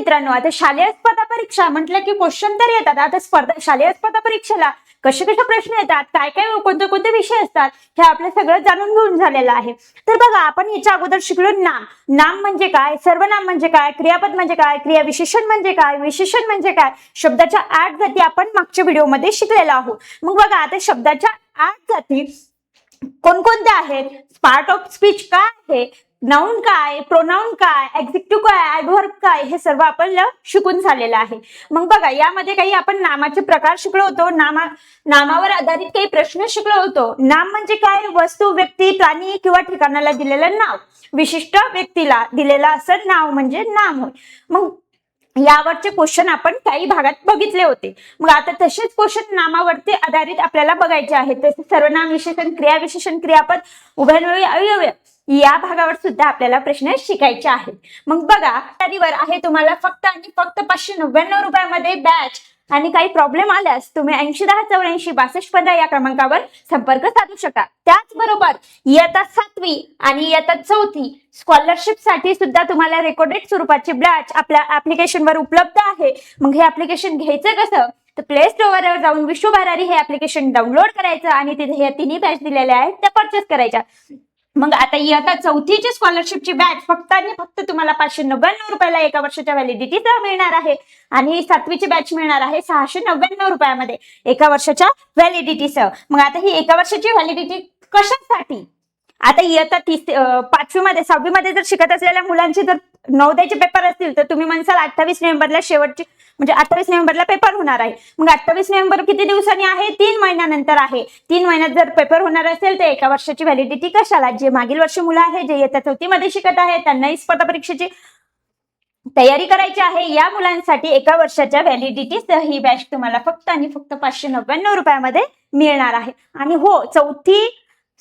मित्रांनो, आता शालेय स्पर्धा परीक्षा म्हटलं की क्वेश्चन तर येतात. आता शालेय स्पर्धा परीक्षेला कसे कसे प्रश्न येतात, काय काय कोणते कोणते विषय असतात, हे आपलं सगळं जाणून घेऊन झालेलं आहे. तर बघा, आपण याच्या अगोदर शिकलो नाम. नाम म्हणजे काय, सर्वनाम म्हणजे काय, क्रियापद म्हणजे काय, क्रियाविशेषण म्हणजे काय, विशेषण म्हणजे काय, शब्दाच्या 8 जाती आपण मागच्या व्हिडिओमध्ये शिकलेलो आहोत. मग बघा, आता शब्दाच्या 8 जाती कोणकोणत्या आहेत, पार्ट ऑफ स्पीच काय आहे, नाउन काय, प्रोनाउन काय, ऍडजेक्टिव्ह काय, ऍडव्हर्ब काय, हे सर्व आपण शिकून झालेलं आहे. मग बघा, यामध्ये काही आपण नामाचे प्रकार शिकलो होतो, नामावर आधारित काही प्रश्न शिकलो होतो. नाम म्हणजे काय, वस्तू, व्यक्ती, प्राणी किंवा ठिकाणाला दिलेलं नाव, विशिष्ट व्यक्तीला दिलेलं असं नाव म्हणजे नाम होय. मग यावरचे क्वेश्चन आपण काही भागात बघितले होते. मग आता तसेच क्वेश्चन नामावरती आधारित आपल्याला बघायचे आहेत. तसे सर्वनाम, विशेषण, क्रियाविशेषण, क्रियापद, उभयन्वयी, अव्ययभाव या भागावर सुद्धा आपल्याला प्रश्न शिकायचे आहेत. मग बघा, तयारीवर आहे तुम्हाला फक्त आणि फक्त 599 रुपयामध्ये बॅच. आणि काही प्रॉब्लेम आल्यास तुम्ही 8010846215 या क्रमांकावर संपर्क साधू शकता. त्याचबरोबर इयत्ता 7वी आणि इयत्ता 4थी स्कॉलरशिप साठी सुद्धा तुम्हाला रेकॉर्डेड स्वरूपाचे बॅच आपल्या ऍप्लिकेशनवर उपलब्ध आहे. मग हे ऍप्लिकेशन घ्यायचं कसं, तर प्ले स्टोअरवर जाऊन विश्व भरारी हे ऍप्लिकेशन डाउनलोड करायचं आणि तिथे हे तिन्ही बॅच दिलेल्या आहेत त्या परचेस करायच्या. मग आता इयत्ता 4थीची स्कॉलरशिपची बॅच फक्त आणि फक्त तुम्हाला 599 रुपयाला एका वर्षाच्या व्हॅलिडिटीचा मिळणार आहे. आणि 7वीची बॅच मिळणार आहे 699 रुपयामध्ये एका वर्षाच्या व्हॅलिडिटीसह. मग आता ही एका वर्षाची व्हॅलिडिटी कशासाठी, आता इयत्ता 5वी मध्ये 6वी मध्ये जर शिकत असलेल्या मुलांचे जर नवोदयचे पेपर असतील तर तुम्ही म्हणसाल 28 नोव्हेंबरला शेवटची म्हणजे 28 नोव्हेंबरला पेपर होणार आहे. मग 28 नोव्हेंबर किती दिवसांनी आहे, 3 महिन्यानंतर आहे. 3 महिन्यात जर पेपर होणार असेल तर एका वर्षाची व्हॅलिडिटी कशाला, जे मागील वर्षी मुलं आहे जे इयत्ता 4थी मध्ये शिकत आहे त्यांनाही स्पर्धा परीक्षेची तयारी करायची आहे, या मुलांसाठी एका वर्षाच्या व्हॅलिडिटीसह ही बॅच तुम्हाला फक्त आणि फक्त 599 रुपयामध्ये मिळणार आहे. आणि हो, 4थी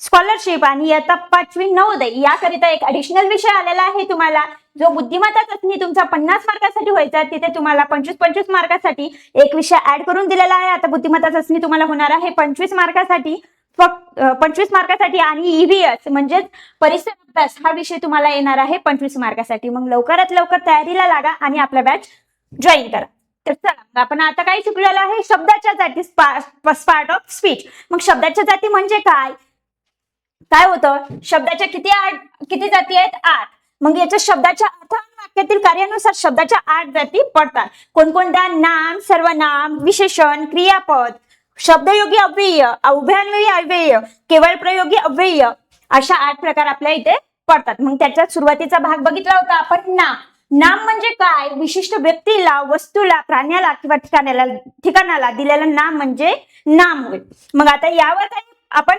स्कॉलरशिप आणि इयत्ता 5वी नवोदय याकरिता एक ऍडिशनल विषय आलेला आहे तुम्हाला, जो बुद्धिमत्ता चाचणी तुमचा 50 मार्कासाठी व्हायचा, तिथे तुम्हाला 25 मार्कासाठी एक विषय ऍड करून दिलेला आहे. आता बुद्धिमत्ता चाचणी तुम्हाला होणार आहे 25 मार्कासाठी, फक्त 25 मार्कासाठी, आणि ईव्हीएस म्हणजेच परिसर अभ्यास हा विषय तुम्हाला येणार आहे 25 मार्कासाठी. मग लवकरात लवकर तयारीला लागा आणि आपला बॅच जॉईन करा. तर चला, आपण आता काय शिकलेलं आहे, शब्दाच्या जाती, पार्ट ऑफ स्पीच. मग शब्दाच्या जाती म्हणजे काय होतं, शब्दाच्या किती जाती आहेत, 8. मग याच्या शब्दाच्या अर्थ आणि वाक्यातील कार्यानुसार शब्दाच्या 8 जाती पडतात. कोणकोणत्या, नाम, सर्वनाम, विशेषण, क्रियापद, शब्दयोगी अव्यय, उभयन्वयी अव्यय, केवळ प्रयोगी अव्यय, अशा 8 प्रकार आपल्या इथे पडतात. मग त्याच्या सुरुवातीचा भाग बघितला होता आपण नाम. नाम म्हणजे काय, विशिष्ट व्यक्तीला, वस्तूला, प्राण्याला किंवा ठिकाणाला दिलेलं नाम म्हणजे नाम होय. मग आता यावर काही आपण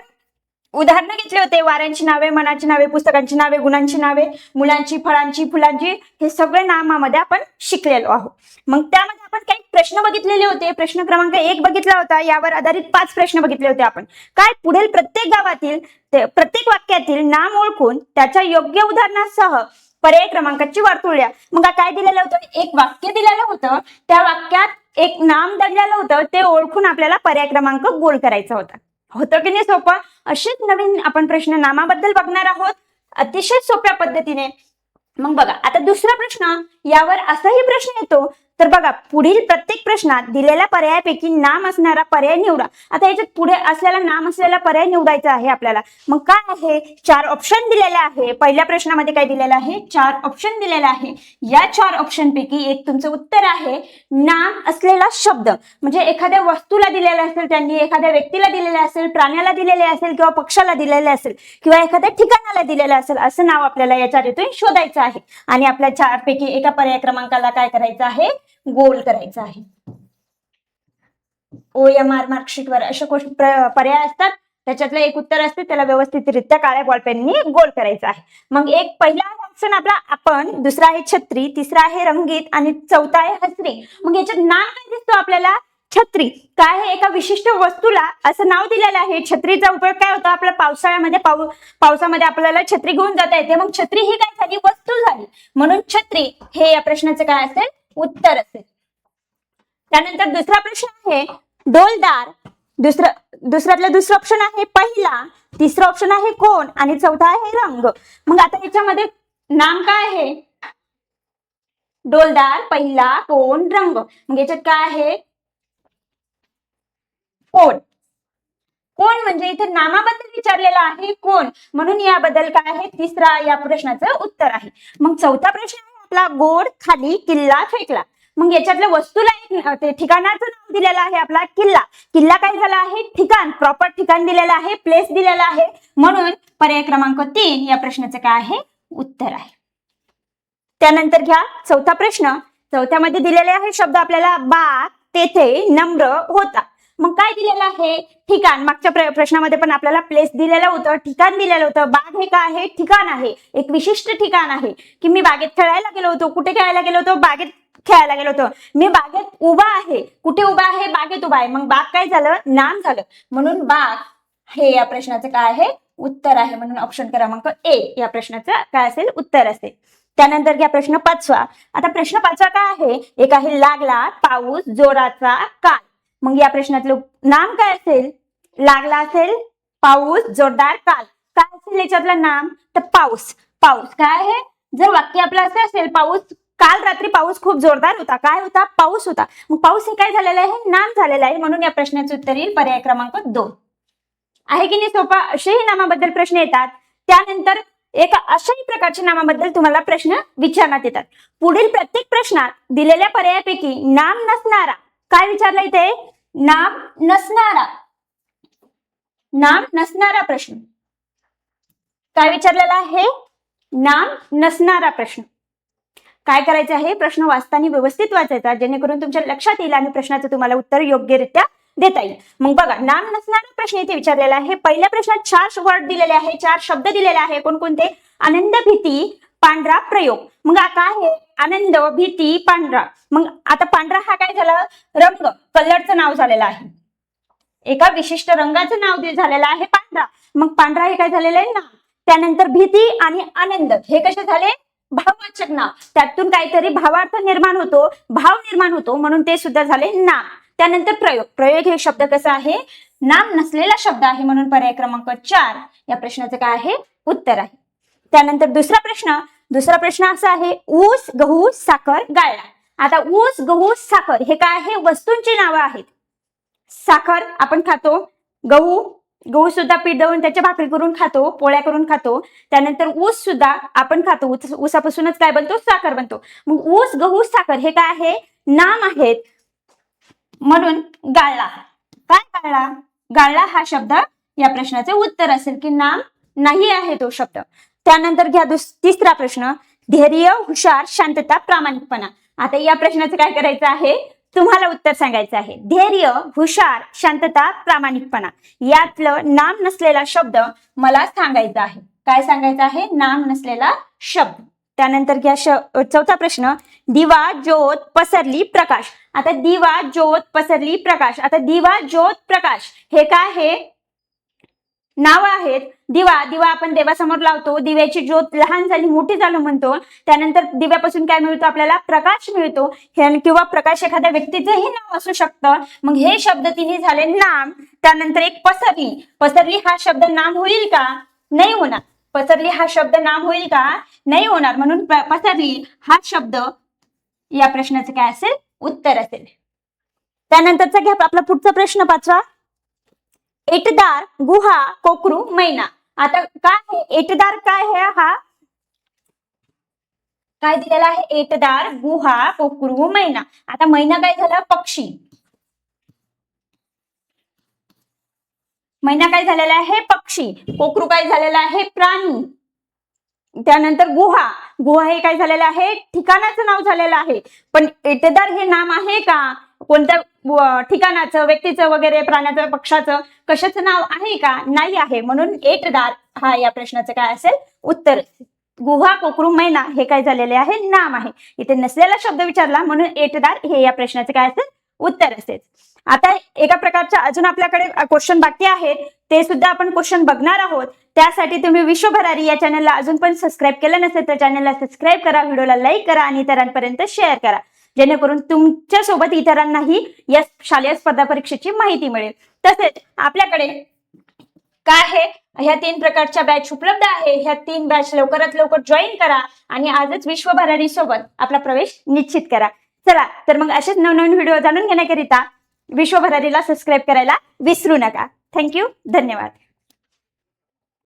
उदाहरणं घेतले होते, वाऱ्यांची नावे, मनाची नावे, पुस्तकांची नावे, गुणांची नावे, मुलांची, फळांची, फुलांची, हे सगळे नामामध्ये आपण शिकलेलो आहोत. मग त्यामध्ये आपण काही प्रश्न बघितलेले होते. प्रश्न क्रमांक 1 बघितला होता, यावर आधारित 5 प्रश्न बघितले होते आपण. काय, पुढील प्रत्येक गावातील प्रत्येक वाक्यातील नाम ओळखून त्याच्या योग्य उदाहरणासह पर्याय क्रमांकाची वर्तुळ द्या. मग काय दिलेलं होतं, एक वाक्य दिलेलं होतं, त्या वाक्यात एक नाम दिलेलं होतं, ते ओळखून आपल्याला पर्याय क्रमांक गोल करायचा होता. होतं की नाही सोपं. असेच नवीन आपण प्रश्न नामाबद्दल बघणार आहोत अतिशय सोप्या पद्धतीने. मग बघा, आता दुसरा प्रश्न, यावर असाही प्रश्न येतो, तर बघा, पुढील प्रत्येक प्रश्नात दिलेल्या पर्यायापैकी नाम असणारा पर्याय निवडा. आता याच्यात पुढे असलेला नाम असलेला पर्याय निवडायचा आहे आपल्याला. मग काय आहे, 4 ऑप्शन दिलेले आहे. पहिल्या प्रश्नामध्ये काय दिलेलं आहे, 4 ऑप्शन दिलेले आहे. या 4 ऑप्शन पैकी एक तुमचं उत्तर आहे नाम असलेला शब्द. म्हणजे एखाद्या वस्तूला दिलेला असेल त्यांनी, एखाद्या व्यक्तीला दिलेले असेल, प्राण्याला दिलेले असेल किंवा पक्षाला दिलेले असेल किंवा एखाद्या ठिकाणाला दिलेलं असेल, असं नाव आपल्याला या 4 शोधायचं आहे. आणि आपल्या 4 पैकी एका पर्याय क्रमांकाला काय करायचं आहे, गोल करायचं आहे. OMR मार्कशीटवर असे पर्याय असतात, त्याच्यातलं एक उत्तर असते, त्याला व्यवस्थितरित्या काळ्या बॉलपेननी गोल करायचं आहे. मग एक पहिला ऑप्शन आपला आपण, दुसरा आहे छत्री, तिसरा आहे रंगीत आणि चौथा आहे हसरी. मग याच्यात नाम काय दिसतो आपल्याला, छत्री. काय आहे, एका विशिष्ट वस्तूला असं नाव दिलेलं आहे. छत्रीचा उपयोग काय होता, आपल्या पावसाळ्यामध्ये पावसामध्ये आपल्याला छत्री घेऊन जाता येते. मग छत्री ही काय झाली, वस्तू झाली, म्हणून छत्री हे या प्रश्नाचे काय असेल, उत्तर असेल. त्यानंतर दुसरा प्रश्न आहे डौलदार. दुसऱ्यातलं दुसरं ऑप्शन आहे पहिला, तिसरं ऑप्शन आहे कोण आणि चौथा आहे रंग. मग आता याच्यामध्ये नाम काय आहे, डौलदार, पहिला, कोण, रंग. मग याच्यात काय आहे? कोण. कोण म्हणजे इथे नामाबद्दल विचारलेला आहे कोण, म्हणून याबद्दल काय आहे? तिसरा या प्रश्नाचं उत्तर आहे. मग चौथा प्रश्न आहे आपला, गोड खाली किल्ला फेकला. मग याच्यातल्या वस्तूला ते ठिकाणाचं नाव दिलेलं आहे आपला किल्ला. किल्ला काय झाला आहे? ठिकाण, प्रॉपर ठिकाण दिलेलं आहे, प्लेस दिलेला आहे, म्हणून पर्याय क्रमांक 3 या प्रश्नाचं काय आहे? उत्तर आहे. त्यानंतर घ्या चौथा प्रश्न. चौथ्यामध्ये दिलेले आहे शब्द आपल्याला, बाग, तेथे, नम्र, होता. मग काय दिलेलं आहे? ठिकाण. मागच्या प्रश्नामध्ये पण आपल्याला प्लेस दिलेलं होतं, ठिकाण दिलेलं होतं. बाग हे काय आहे? ठिकाण आहे, एक विशिष्ट ठिकाण आहे. की मी बागेत खेळायला गेलो होतो. कुठे खेळायला गेलो होतो? बागेत खेळायला गेलो होतो. मी बागेत उभा आहे. कुठे उभा आहे? बागेत उभा आहे. मग बाग काय झालं? नाम झालं, म्हणून बाग हे या प्रश्नाचं काय आहे? उत्तर आहे. म्हणून ऑप्शन क्रमांक ए या प्रश्नाचं काय असेल? उत्तर असेल. त्यानंतर घ्या प्रश्न 5वा. आता प्रश्न 5वा काय आहे? एक आहे लागला पाऊस जोराचा काल. मग या प्रश्नातलं नाम काय असेल? लागला असेल, पाऊस, जोरदार, काल. काय असेल याच्यातलं नाम? तर पाऊस. पाऊस काय आहे? जर वाक्य आपलं असं असेल, पाऊस, काल रात्री पाऊस खूप जोरदार होता. काय होता? पाऊस होता. मग पाऊस हे काय झालेलं आहे? नाम झालेलं आहे, म्हणून या प्रश्नाचं उत्तर येईल पर्याय क्रमांक 2. आहे की नाही सोपा? असेही नामाबद्दल प्रश्न येतात. त्यानंतर एक अशाही प्रकारच्या नामाबद्दल तुम्हाला प्रश्न विचारण्यात येतात. पुढील प्रत्येक प्रश्नात दिलेल्या पर्यायापैकी नाम नसणारा, काय विचारलं इथे? नाम नसणारा. नाम नसणारा प्रश्न काय विचारलेला आहे? नाम नसणारा प्रश्न. काय करायचं आहे? प्रश्न वाचताना व्यवस्थित वाचायचा, जेणेकरून तुमच्या लक्षात येईल आणि प्रश्नाचं तुम्हाला उत्तर योग्यरित्या देता येईल. मग बघा, नाम नसणारा प्रश्न इथे विचारलेला आहे. पहिल्या प्रश्नात 4 वर्ड दिलेले आहे, 4 शब्द दिलेले आहे. कोणकोणते? आनंद, भीती, पांढरा, प्रयोग. मग काय आहे? आनंद, भीती, पांढरा. मग आता पांढरा हा काय झाला? रंग, कलरचं नाव झालेलं आहे. एका विशिष्ट रंगाचं नाव झालेलं आहे पांढरा. मग पांढरा हे काय झालेलं आहे? नाम. त्यानंतर भीती आणि आनंद हे कसे झाले? भाववाचक नाव. त्यातून काहीतरी भावार्थ निर्माण होतो, भाव निर्माण होतो, म्हणून ते सुद्धा झाले नाम. त्यानंतर प्रयोग. प्रयोग हे शब्द कसा आहे? नाम नसलेला शब्द आहे, म्हणून पर्याय क्रमांक 4 या प्रश्नाचं काय आहे? उत्तर आहे. त्यानंतर दुसरा प्रश्न असा आहे, ऊस, गहू, साखर, गाळला. आता ऊस, गहू, साखर हे काय आहे? वस्तूंची नावं आहेत. साखर आपण खातो, गहू सुद्धा पीठ दळून त्याच्या भाकरी करून खातो, पोळ्या करून खातो. त्यानंतर ऊस सुद्धा आपण खातो, ऊसापासूनच काय बनतो? साखर बनतो. मग ऊस, गहू, साखर हे काय आहे? नाम आहेत, म्हणून गाळला. काय गाळला? गाळला हा शब्द या प्रश्नाचे उत्तर असेल, की नाम नाही आहे तो शब्द. त्यानंतर घ्या तिसरा प्रश्न, धैर्य, हुशार, शांतता, प्रामाणिकपणा. आता या प्रश्नाचं काय करायचं आहे? तुम्हाला उत्तर सांगायचं आहे. धैर्य, हुशार, शांतता, प्रामाणिकपणा यातलं नाम नसलेला शब्द मला सांगायचा आहे. काय सांगायचं आहे? नाम नसलेला शब्द. त्यानंतर घ्या चौथा प्रश्न, दिवा, ज्योत, पसरली, प्रकाश. आता दिवा, ज्योत, पसरली, प्रकाश. आता दिवा, ज्योत, प्रकाश हे काय आहे? नाव आहेत. दिवा आपण देवासमोर लावतो, दिव्याची ज्योत लहान झाली मोठी झालं म्हणतो. त्यानंतर दिव्यापासून काय मिळतो? आपल्याला प्रकाश मिळतो, किंवा प्रकाश एखाद्या व्यक्तीचंही नाव असू शकतं. मग हे शब्द तिन्ही झाले नाम. त्यानंतर एक पसरली हा शब्द नाम होईल का? नाही होणार. पसरली हा शब्द नाम होईल का? नाही होणार, म्हणून पसरली हा शब्द या प्रश्नाचं काय असेल? उत्तर असेल. त्यानंतरचा घ्या आपला पुढचा प्रश्न 5वा, एटदार, गुहा, कोकरू, मैना. आता काय आहे? एटदार काय आहे? हा काय दिलेला आहे? एटदार, गुहा, कोकरू, मैना. आता मैना काय झाला? पक्षी. मैना काय झालेला आहे? पक्षी. कोकरू काय झालेला आहे? प्राणी. त्यानंतर गुहा हे काय झालेलं आहे? ठिकाणाचं नाव झालेलं आहे. पण एटदार हे नाम आहे का? कोणत्या ठिकाणाचं, व्यक्तीचं वगैरे, प्राण्याचं, पक्षाचं, कशाचं नाव आहे का? नाही आहे, म्हणून एटदार हा या प्रश्नाचं काय असेल? उत्तर. गुहा, कोकरू, मैना हे काय झालेले आहे? नाम आहे. इथे नसलेला शब्द विचारला, म्हणून एटदार हे या प्रश्नाचं काय असेल? उत्तर असेल. आता एका प्रकारच्या अजून आपल्याकडे क्वेश्चन बाकी आहेत, ते सुद्धा आपण क्वेश्चन बघणार आहोत. त्यासाठी तुम्ही विश्वभरारी या चॅनलला अजून पण सबस्क्राईब केलं नसेल तर चॅनलला सबस्क्राईब करा, व्हिडिओला लाईक करा आणि इतरांपर्यंत शेअर करा, जेणेकरून तुमच्या सोबत इतरांनाही या शालेय स्पर्धा परीक्षेची माहिती मिळेल. तसेच आपल्याकडे काय आहे, ह्या 3 प्रकारच्या बॅच उपलब्ध आहे. ह्या 3 बॅच लवकरात लवकर जॉईन करा आणि आजच विश्व भरारी सोबत आपला प्रवेश निश्चित करा. चला तर मग असेच नवनवीन व्हिडिओ जाणून घेण्याकरिता विश्व भरारीला सबस्क्राईब करायला विसरू नका. थँक्यू. धन्यवाद.